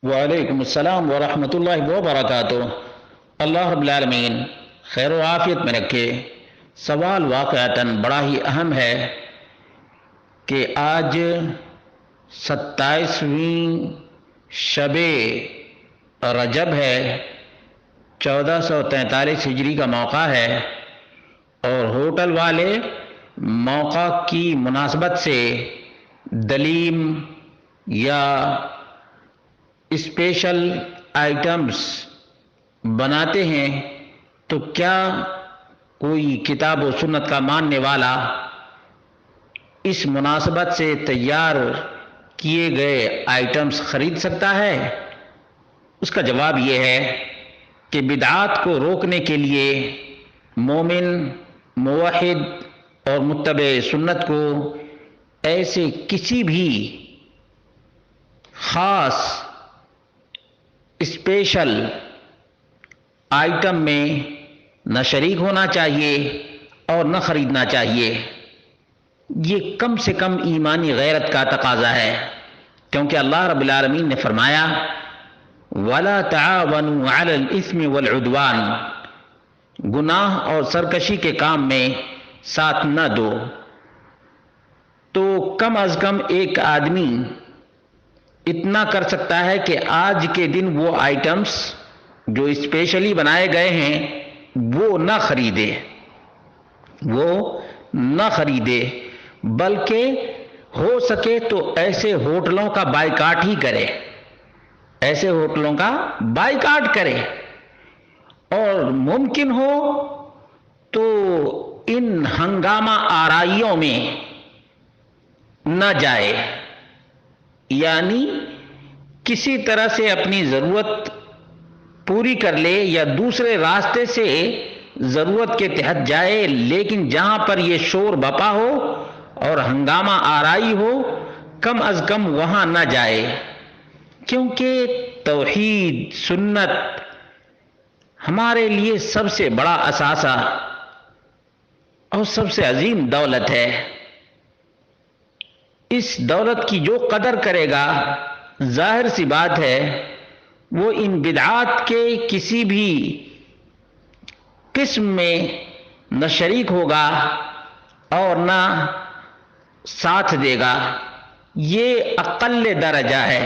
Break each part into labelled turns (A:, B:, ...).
A: وعلیکم السلام ورحمۃ اللہ وبرکاتہ۔ اللہ رب العالمین خیر و عافیت میں رکھے۔ سوال واقعتاً بڑا ہی اہم ہے کہ آج 27ویں شب رجب ہے، 1443 ہجری کا موقع ہے، اور ہوٹل والے موقع کی مناسبت سے دلیم یا اسپیشل آئٹمز بناتے ہیں، تو کیا کوئی کتاب و سنت کا ماننے والا اس مناسبت سے تیار کیے گئے آئٹمز خرید سکتا ہے؟ اس کا جواب یہ ہے کہ بدعات کو روکنے کے لیے مومن، موحد اور متبع سنت کو ایسے کسی بھی خاص اسپیشل آئٹم میں نہ شریک ہونا چاہیے اور نہ خریدنا چاہیے۔ یہ کم سے کم ایمانی غیرت کا تقاضا ہے، کیونکہ اللہ رب العالمین نے فرمایا وَلَا تَعَاوَنُوا عَلَى الْإِثْمِ وَالْعُدْوَانِ، گناہ اور سرکشی کے کام میں ساتھ نہ دو۔ تو کم از کم ایک آدمی اتنا کر سکتا ہے کہ آج کے دن وہ آئٹمز جو اسپیشلی بنائے گئے ہیں وہ نہ خریدے، بلکہ ہو سکے تو ایسے ہوٹلوں کا بائیکاٹ ہی کرے، ایسے ہوٹلوں کا بائیکاٹ کرے، اور ممکن ہو تو ان ہنگامہ آرائیوں میں نہ جائے، یعنی کسی طرح سے اپنی ضرورت پوری کر لے یا دوسرے راستے سے ضرورت کے تحت جائے، لیکن جہاں پر یہ شور بپا ہو اور ہنگامہ آرائی ہو کم از کم وہاں نہ جائے، کیونکہ توحید سنت ہمارے لیے سب سے بڑا اثاثہ اور سب سے عظیم دولت ہے۔ اس دولت کی جو قدر کرے گا، ظاہر سی بات ہے وہ ان بدعات کے کسی بھی قسم میں نہ شریک ہوگا اور نہ ساتھ دے گا۔ یہ اقل درجہ ہے۔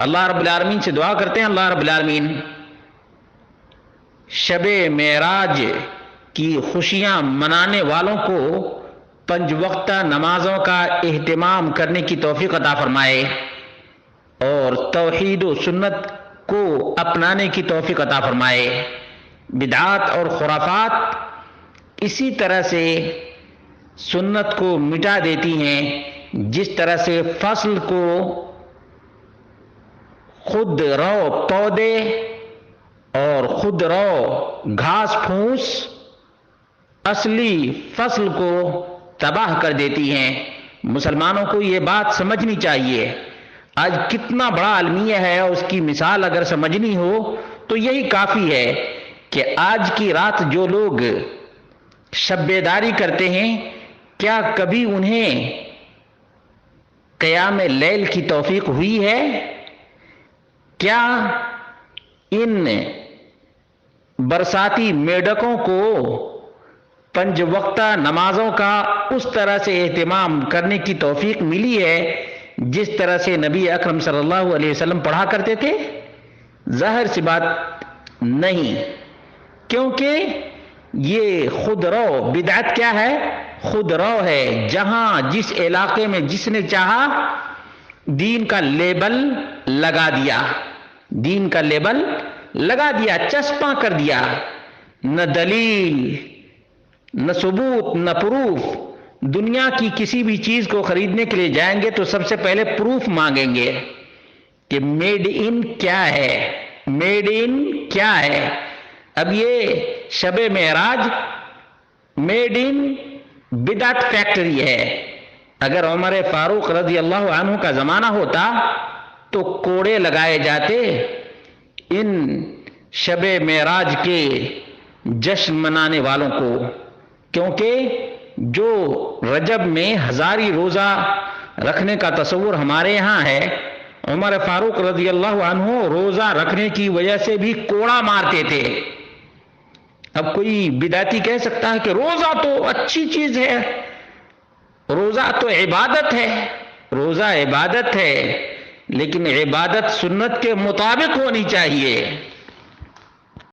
A: اللہ رب العالمین سے دعا کرتے ہیں، اللہ رب العالمین شب معراج کی خوشیاں منانے والوں کو 5 وقتہ نمازوں کا اہتمام کرنے کی توفیق عطا فرمائے، اور توحید و سنت کو اپنانے کی توفیق عطا فرمائے۔ بدعات اور خرافات اسی طرح سے سنت کو مٹا دیتی ہیں جس طرح سے فصل کو خود رو پودے اور خود رو گھاس پھوس اصلی فصل کو تباہ کر دیتی ہیں۔ مسلمانوں کو یہ بات سمجھنی چاہیے۔ آج کتنا بڑا المیہ ہے، اس کی مثال اگر سمجھنی ہو تو یہی کافی ہے کہ آج کی رات جو لوگ شب بیداری کرتے ہیں، کیا کبھی انہیں قیام لیل کی توفیق ہوئی ہے؟ کیا ان برساتی میڈکوں کو 5 وقتہ نمازوں کا اس طرح سے اہتمام کرنے کی توفیق ملی ہے جس طرح سے نبی اکرم صلی اللہ علیہ وسلم پڑھا کرتے تھے؟ ظاہر سی بات نہیں، کیونکہ یہ خود رو بدعت کیا ہے؟ خود رو ہے۔ جہاں جس علاقے میں جس نے چاہا دین کا لیبل لگا دیا، دین کا لیبل لگا دیا، چسپاں کر دیا، نہ دلیل نہ ثبوت نہ پروف۔ دنیا کی کسی بھی چیز کو خریدنے کے لیے جائیں گے تو سب سے پہلے پروف مانگیں گے کہ میڈ ان کیا ہے، میڈ ان کیا ہے۔ اب یہ شب معراج میڈ ان بدعت فیکٹری ہے۔ اگر عمر فاروق رضی اللہ عنہ کا زمانہ ہوتا تو کوڑے لگائے جاتے ان شب معراج کے جشن منانے والوں کو، کیونکہ جو رجب میں ہزاری روزہ رکھنے کا تصور ہمارے ہاں ہے، عمر فاروق رضی اللہ عنہ روزہ رکھنے کی وجہ سے بھی کوڑا مارتے تھے۔ اب کوئی بدعتی کہہ سکتا ہے کہ روزہ تو اچھی چیز ہے، روزہ تو عبادت ہے، روزہ عبادت ہے، لیکن عبادت سنت کے مطابق ہونی چاہیے۔